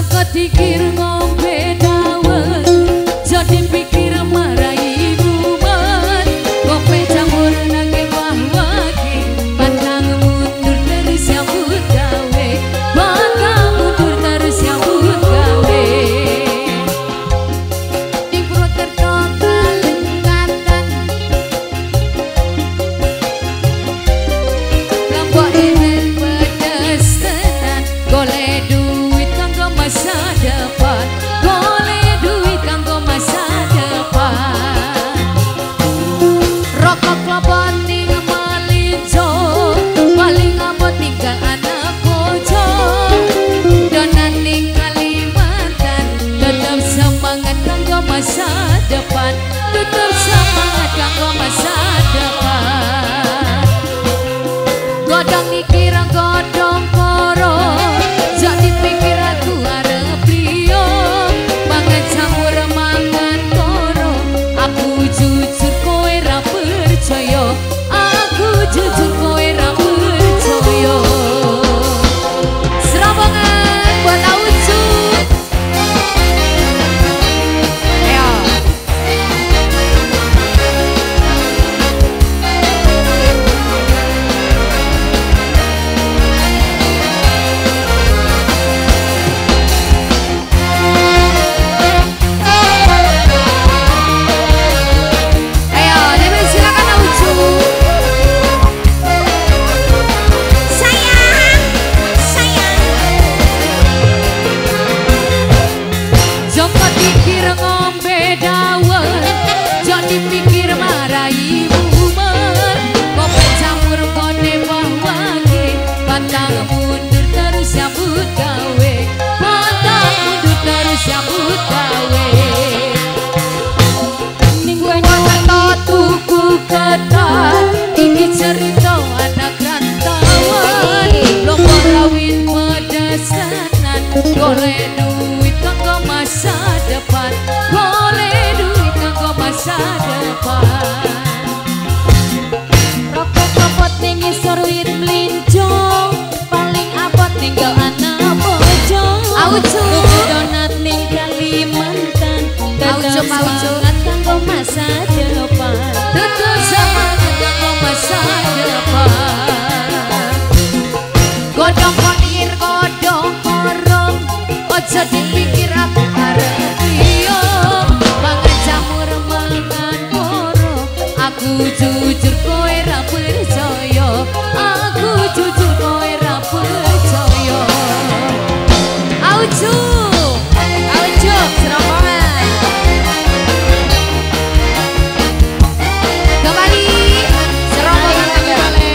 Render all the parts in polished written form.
Joko dikir ngombe dawet, jadi pikir marai bumet. Kopi campur nanging wah-waki, pantang mundur terus nyambut gawe, pantang mundur terus nyambut gawe. Di perut tertotal lengkatan, lombok imen pedes tenan, golek duit kanggo masa depan, golek duit kanggo masa depan. Rokok klopon ning malinjo, paling abot tinggal anak bojo. Donat ning Kalimantan, tetap semangat kanggo masa depan, tetap semangat kanggo masa depan. Godong dikira godong koro, jadi pikir aku arep liyo, mangan campur mangan koro. Aku jujur kowe ra percaya, aku jujur kowe ra percaya. Serambangan buat Aucut. Ayo. Ayo, Dewi silakan Aucut. Sayang, sayang. Joko dikir ngombe dawet, jadi pikir marai bumet. Kopi campur kode wah-waki, pantang mundur terus nyambut gawe, pantang mundur terus nyambut gawe. Ning Wonokerto tuku ketan, iki cerita anak rantauan. Lombok rawit pedesanan, golek duit kanggo masa depan, golek duit kanggo masa depan. Rokok kopot ning ngisor wit mlinjo, paling abot tinggal anak bojo. Aucut donat ning Kalimantan, tetep semangat kanggo masa depan, tetep semangat kanggo masa depan. Godong konir godong korong, ojo dipikir aku arep liyo, mangan jamur mangan koro. Aku jujur kowe ra percaya, aku jujur kowe ra percaya. Aucut, Aucut serombongan. Kembali serombongan kembali.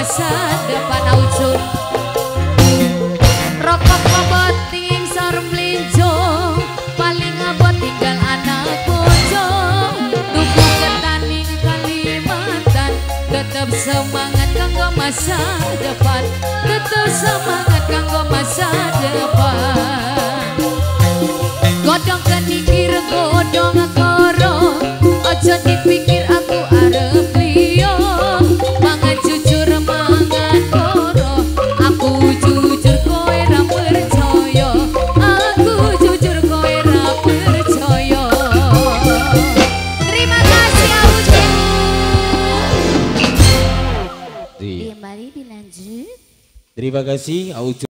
masa depan Aujo. Rokok boboting sarung melinjo, paling abot tinggal anak bojo. Tuku ketaning Kalimantan, tetap semangat kanggo masa depan, tetap semangat kanggo masa depan. Godong kenikir godong koro, ojo dipikir aku arep liyo. Mangan jujur mangan koro, aku jujur kowe ra percaya, aku jujur kowe ra percaya. Terima kasih Aujo. Mari dilanjut. Terima kasih Aujo.